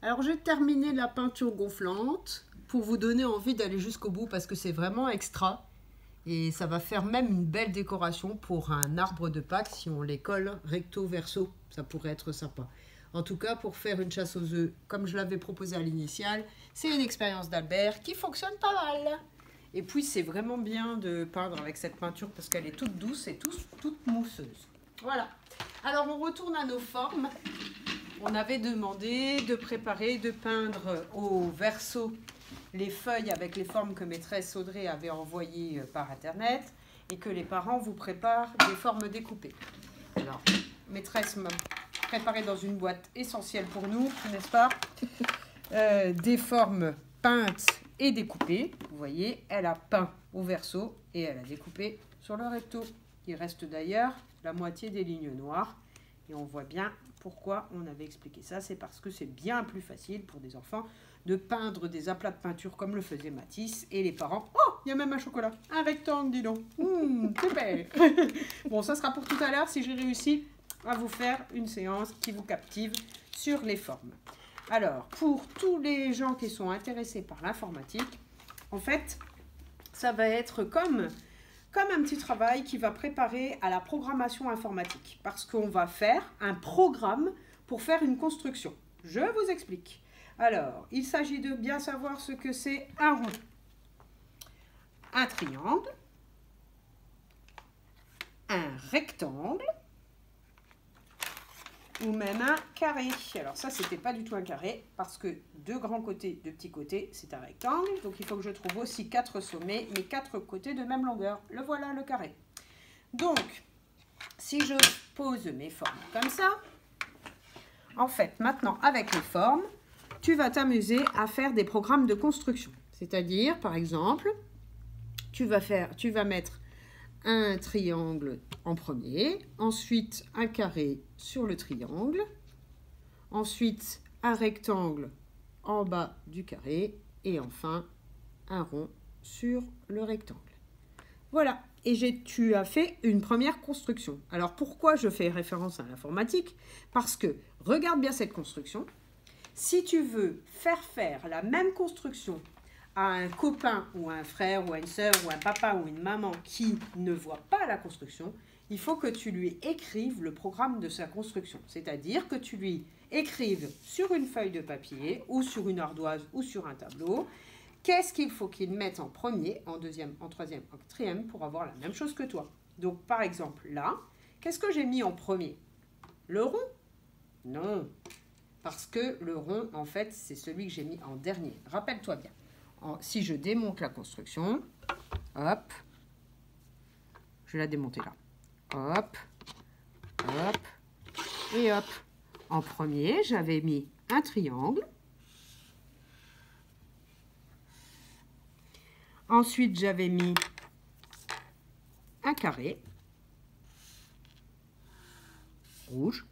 Alors j'ai terminé la peinture gonflante pour vous donner envie d'aller jusqu'au bout parce que c'est vraiment extra. Et ça va faire même une belle décoration pour un arbre de Pâques si on les colle recto verso. Ça pourrait être sympa. En tout cas, pour faire une chasse aux œufs, comme je l'avais proposé à l'initiale, c'est une expérience d'Albert qui fonctionne pas mal. Et puis, c'est vraiment bien de peindre avec cette peinture parce qu'elle est toute douce et toute mousseuse. Voilà. Alors, on retourne à nos formes. On avait demandé de préparer, de peindre au verso les feuilles avec les formes que maîtresse Audrey avait envoyées par internet et que les parents vous préparent des formes découpées. Alors, maîtresse m'a préparé dans une boîte essentielle pour nous, n'est-ce pas? Des formes peintes et découpées. Vous voyez, elle a peint au verso et elle a découpé sur le recto. Il reste d'ailleurs la moitié des lignes noires. Et on voit bien pourquoi on avait expliqué ça. C'est parce que c'est bien plus facile pour des enfants de peindre des aplats de peinture comme le faisait Matisse. Et les parents, oh, il y a même un chocolat, un rectangle, dis donc. Super. Bon, ça sera pour tout à l'heure si j'ai réussi à vous faire une séance qui vous captive sur les formes. Alors, pour tous les gens qui sont intéressés par l'informatique, en fait, ça va être comme un petit travail qui va préparer à la programmation informatique. Parce qu'on va faire un programme pour faire une construction. Je vous explique. Alors, il s'agit de bien savoir ce que c'est un rond, un triangle, un rectangle, ou même un carré. Alors ça, c'était pas du tout un carré, parce que deux grands côtés, deux petits côtés, c'est un rectangle. Donc il faut que je trouve aussi 4 sommets, mais 4 côtés de même longueur. Le voilà, le carré. Donc, si je pose mes formes comme ça, en fait, maintenant, avec les formes, tu vas t'amuser à faire des programmes de construction. C'est-à-dire, par exemple, tu vas mettre un triangle en premier, ensuite un carré sur le triangle, ensuite un rectangle en bas du carré et enfin un rond sur le rectangle. Voilà, et tu as fait une première construction. Alors pourquoi je fais référence à l'informatique? Parce que, regarde bien cette construction, si tu veux faire la même construction à un copain ou à un frère ou à une sœur ou à un papa ou une maman qui ne voit pas la construction, il faut que tu lui écrives le programme de sa construction. C'est-à-dire que tu lui écrives sur une feuille de papier ou sur une ardoise ou sur un tableau qu'est-ce qu'il faut qu'il mette en premier, en deuxième, en troisième, en quatrième pour avoir la même chose que toi. Donc par exemple là, qu'est-ce que j'ai mis en premier? Le rond? Non, parce que le rond en fait c'est celui que j'ai mis en dernier. Rappelle-toi bien. Si je démonte la construction, hop, je vais la démonter là, hop, hop, et hop. En premier, j'avais mis un triangle. Ensuite, j'avais mis un carré rouge.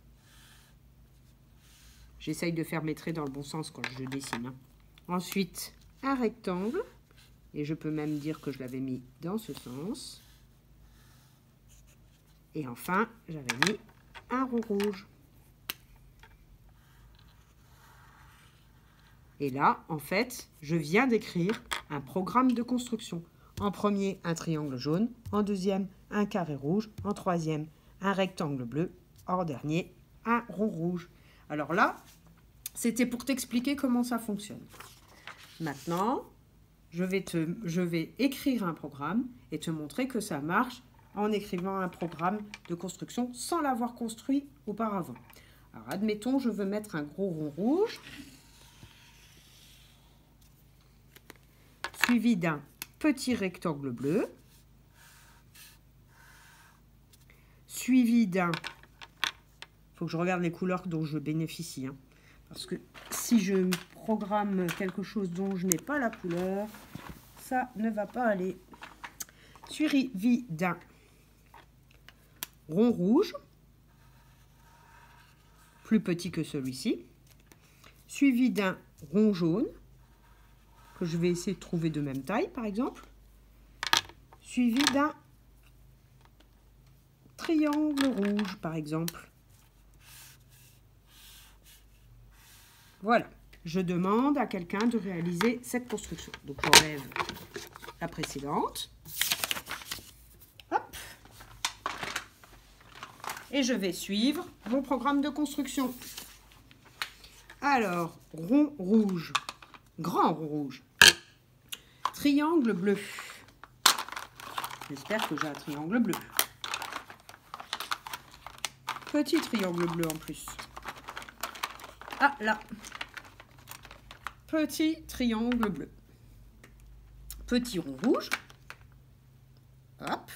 J'essaye de faire mes traits dans le bon sens quand je dessine. Hein. Ensuite, un rectangle, et je peux même dire que je l'avais mis dans ce sens. Et enfin, j'avais mis un rond rouge. Et là, en fait, je viens d'écrire un programme de construction. En premier, un triangle jaune. En deuxième, un carré rouge. En troisième, un rectangle bleu. En dernier, un rond rouge. Alors là, c'était pour t'expliquer comment ça fonctionne. Maintenant, je vais écrire un programme et te montrer que ça marche en écrivant un programme de construction sans l'avoir construit auparavant. Alors, admettons, je veux mettre un gros rond rouge, suivi d'un petit rectangle bleu, suivi d'un... Il faut que je regarde les couleurs dont je bénéficie, hein, parce que si je programme quelque chose dont je n'ai pas la couleur, ça ne va pas aller. Suivi d'un rond rouge, plus petit que celui-ci, suivi d'un rond jaune, que je vais essayer de trouver de même taille, par exemple, suivi d'un triangle rouge, par exemple. Voilà. je demande à quelqu'un de réaliser cette construction. Donc, j'enlève la précédente. Hop. Et je vais suivre mon programme de construction. Alors, rond rouge, grand rond rouge, triangle bleu. J'espère que j'ai un triangle bleu. Petit triangle bleu en plus. Ah, là. Petit triangle bleu. Petit rond rouge. Hop.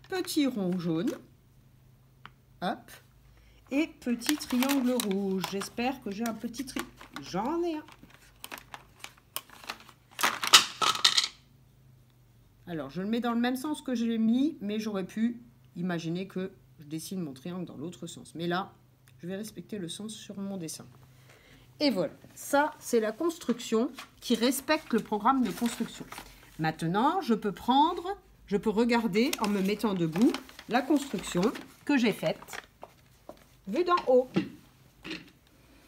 Petit rond jaune. Hop. Et petit triangle rouge. J'espère que j'ai un petit triangle. J'en ai un. Alors, je le mets dans le même sens que je l'ai mis, mais j'aurais pu imaginer que je dessine mon triangle dans l'autre sens. Mais là, je vais respecter le sens sur mon dessin. Et voilà, ça, c'est la construction qui respecte le programme de construction. Maintenant, je peux regarder en me mettant debout la construction que j'ai faite, vue d'en haut.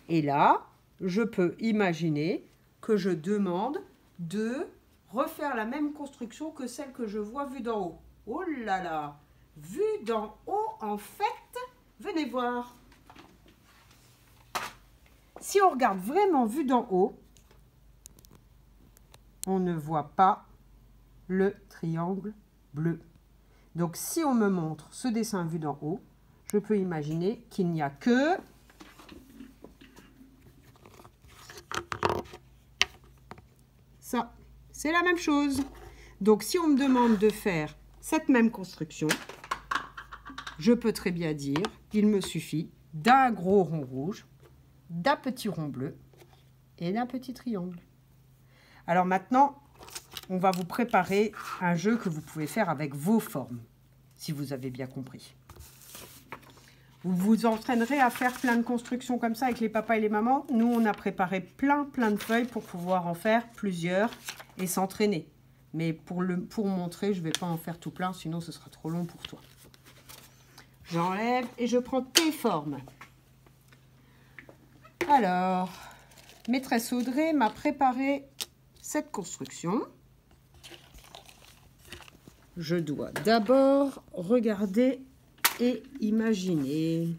Et là, je peux imaginer que je demande de refaire la même construction que celle que je vois vue d'en haut. Oh là là! Vue d'en haut, en fait, venez voir. Si on regarde vraiment vue d'en haut, on ne voit pas le triangle bleu. Donc, si on me montre ce dessin vu d'en haut, je peux imaginer qu'il n'y a que ça. C'est la même chose. Donc, si on me demande de faire cette même construction, je peux très bien dire qu'il me suffit d'un gros rond rouge, d'un petit rond bleu et d'un petit triangle. Alors maintenant, on va vous préparer un jeu que vous pouvez faire avec vos formes, si vous avez bien compris. Vous vous entraînerez à faire plein de constructions comme ça avec les papas et les mamans. Nous, on a préparé plein de feuilles pour pouvoir en faire plusieurs et s'entraîner. Mais pour montrer, je ne vais pas en faire tout plein, sinon ce sera trop long pour toi. J'enlève et je prends tes formes. Alors, maîtresse Audrey m'a préparé cette construction. Je dois d'abord regarder et imaginer.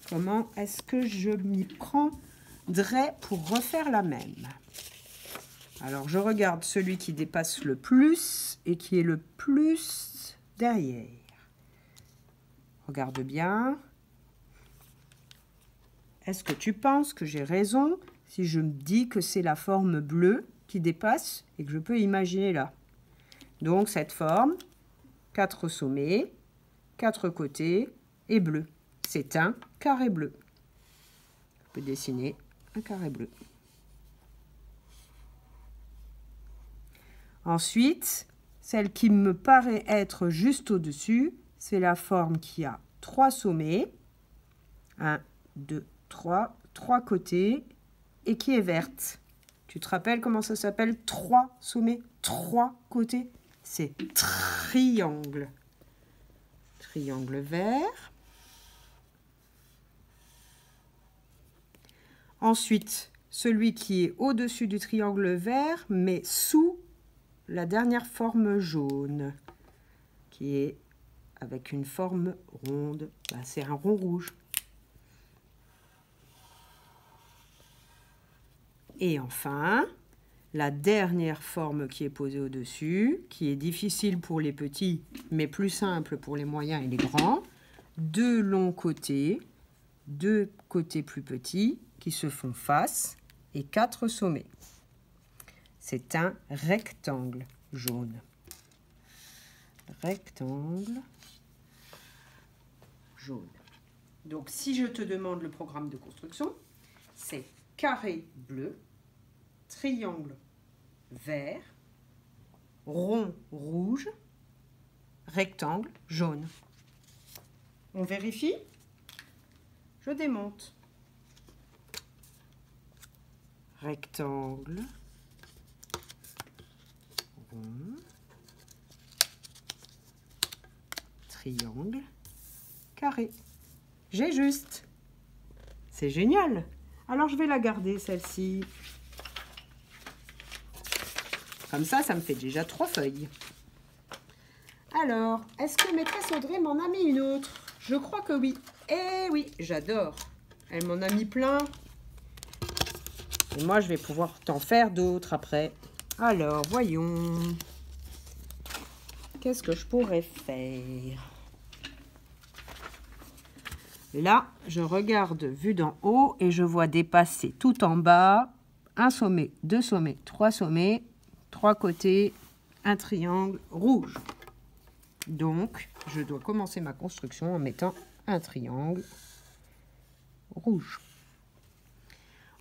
Comment est-ce que je m'y prendrais pour refaire la même? Alors, je regarde celui qui dépasse le plus et qui est le plus derrière. Regarde bien. Est-ce que tu penses que j'ai raison si je me dis que c'est la forme bleue qui dépasse et que je peux imaginer là? Donc, cette forme, 4 sommets, 4 côtés et bleu. C'est un carré bleu. Je peux dessiner un carré bleu. Ensuite, celle qui me paraît être juste au-dessus, c'est la forme qui a 3 sommets. 1, 2, 3 côtés et qui est verte. Tu te rappelles comment ça s'appelle? 3 sommets, 3 côtés. C'est triangle. Triangle vert. Ensuite, celui qui est au-dessus du triangle vert, mais sous la dernière forme jaune, qui est avec une forme ronde. Ben, c'est un rond rouge. Et enfin, la dernière forme qui est posée au-dessus, qui est difficile pour les petits, mais plus simple pour les moyens et les grands. 2 longs côtés, 2 côtés plus petits qui se font face et 4 sommets. C'est un rectangle jaune. Rectangle jaune. Donc, si je te demande le programme de construction, c'est carré bleu, triangle vert, rond rouge, rectangle jaune. On vérifie? Je démonte. Rectangle, rond, triangle, carré. J'ai juste. C'est génial. Alors, je vais la garder, celle-ci. Comme ça me fait déjà 3 feuilles. Alors, est-ce que maîtresse Audrey m'en a mis une autre? Je crois que oui. Eh oui, j'adore. Elle m'en a mis plein. Et moi, je vais pouvoir t'en faire d'autres après. Alors, voyons. Qu'est-ce que je pourrais faire? Là, je regarde vue d'en haut et je vois dépasser tout en bas un sommet, 2 sommets, 3 sommets, 3 côtés, un triangle rouge. Donc, je dois commencer ma construction en mettant un triangle rouge.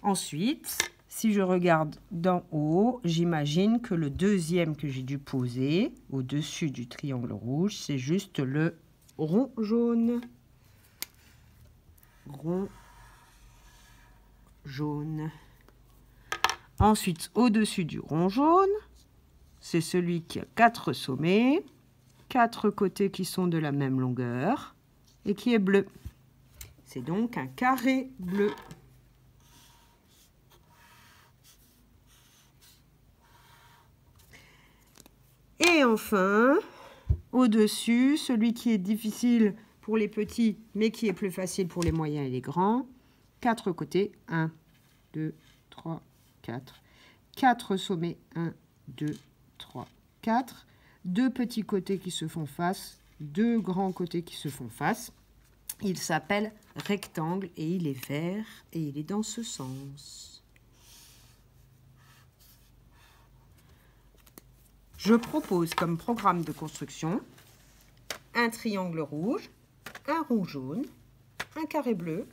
Ensuite, si je regarde d'en haut, j'imagine que le deuxième que j'ai dû poser au-dessus du triangle rouge, c'est juste le rond jaune. Rond jaune. Ensuite, au-dessus du rond jaune, c'est celui qui a 4 sommets, 4 côtés qui sont de la même longueur et qui est bleu. C'est donc un carré bleu. Et enfin, au-dessus, celui qui est difficile pour les petits, mais qui est plus facile pour les moyens et les grands. 4 côtés, 1, 2, 3, 4. 4 sommets, 1, 2, 3, 4. 2 petits côtés qui se font face, 2 grands côtés qui se font face. Il s'appelle rectangle et il est vert et il est dans ce sens. Je propose comme programme de construction un triangle rouge, un rond jaune, un carré bleu,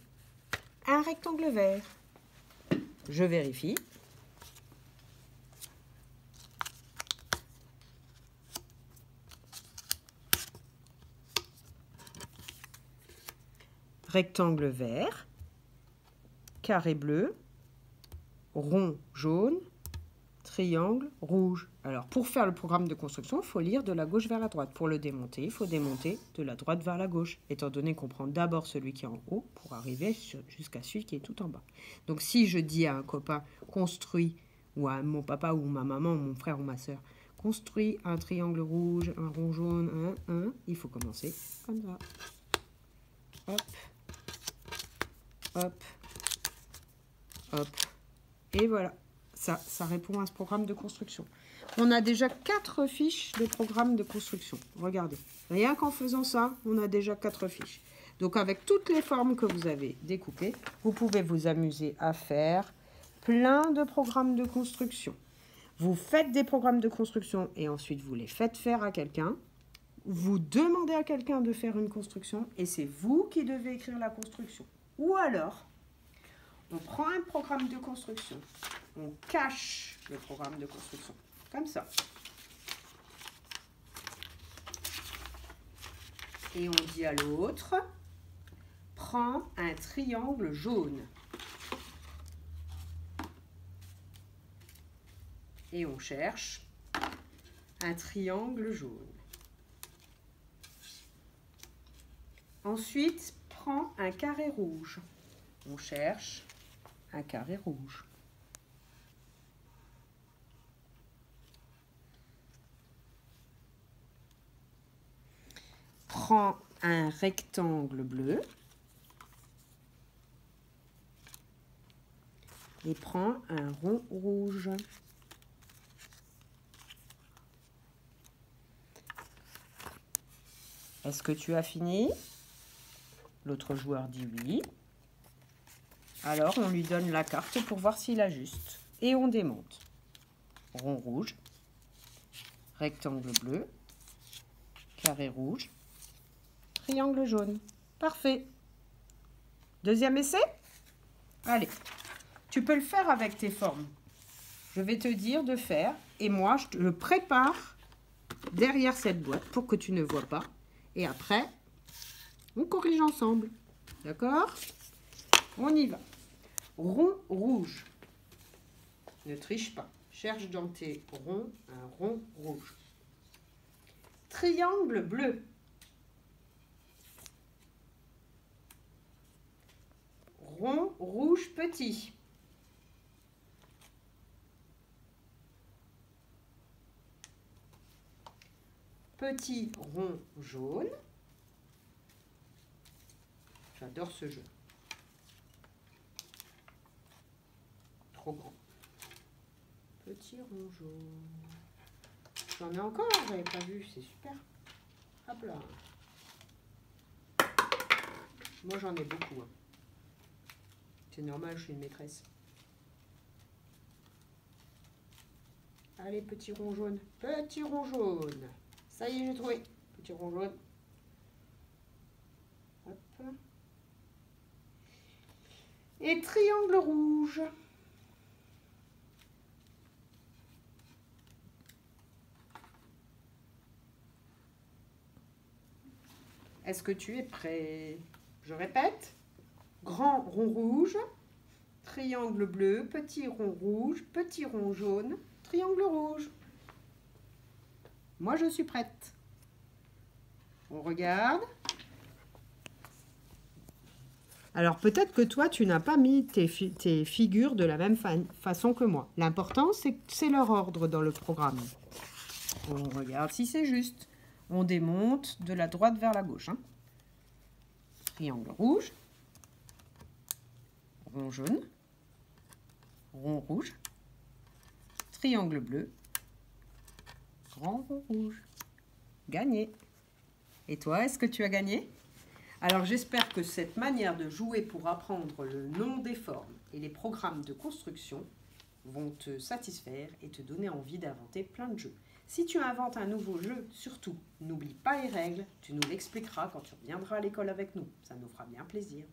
un rectangle vert. Je vérifie. Rectangle vert, carré bleu, rond jaune, triangle rouge. Alors, pour faire le programme de construction, il faut lire de la gauche vers la droite. Pour le démonter, il faut démonter de la droite vers la gauche, étant donné qu'on prend d'abord celui qui est en haut pour arriver jusqu'à celui qui est tout en bas. Donc, si je dis à un copain « construis » ou à mon papa ou ma maman ou mon frère ou ma soeur « construis un triangle rouge, un rond jaune, il faut commencer comme ça. Hop, hop, hop, et voilà. Ça répond à ce programme de construction. On a déjà 4 fiches de programme de construction. Regardez, rien qu'en faisant ça, on a déjà 4 fiches. Donc, avec toutes les formes que vous avez découpées, vous pouvez vous amuser à faire plein de programmes de construction. Vous faites des programmes de construction et ensuite vous les faites faire à quelqu'un. Vous demandez à quelqu'un de faire une construction et c'est vous qui devez écrire la construction. Ou alors, on prend un programme de construction, on cache le programme de construction, comme ça. Et on dit à l'autre, prends un triangle jaune. Et on cherche un triangle jaune. Ensuite, prends un carré rouge. On cherche un carré rouge. Prends un rectangle bleu. Et prends un rond rouge. Est-ce que tu as fini? L'autre joueur dit oui. Alors, on lui donne la carte pour voir s'il ajuste. Et on démonte. Rond rouge, rectangle bleu, carré rouge, triangle jaune. Parfait. Deuxième essai? Allez, tu peux le faire avec tes formes. Je vais te dire de faire. Et moi, je te le prépare derrière cette boîte pour que tu ne vois pas. Et après, on corrige ensemble. D'accord? On y va. Rond rouge. Ne triche pas. Cherche dans tes ronds un rond rouge. Triangle bleu. rond, rouge, petit. Petit, rond, jaune. J'adore ce jeu. Trop grand. Petit, rond, jaune. J'en ai encore, j'avais pas vu, c'est super. Hop là. Moi j'en ai beaucoup. Hein. C'est normal, je suis une maîtresse. Allez, petit rond jaune. Petit rond jaune. Ça y est, j'ai trouvé. Petit rond jaune. Hop. Et triangle rouge. Est-ce que tu es prêt? Je répète. Grand rond rouge, triangle bleu, petit rond rouge, petit rond jaune, triangle rouge. Moi, je suis prête. On regarde. Alors, peut-être que toi, tu n'as pas mis tes figures de la même façon que moi. L'important, c'est leur ordre dans le programme. On regarde si c'est juste. On démonte de la droite vers la gauche. Hein. Triangle rouge. Rond jaune. Rond rouge. Triangle bleu. Grand rond rouge. Gagné. Et toi, est-ce que tu as gagné? Alors, j'espère que cette manière de jouer pour apprendre le nom des formes et les programmes de construction vont te satisfaire et te donner envie d'inventer plein de jeux. Si tu inventes un nouveau jeu, surtout, n'oublie pas les règles, tu nous l'expliqueras quand tu reviendras à l'école avec nous. Ça nous fera bien plaisir.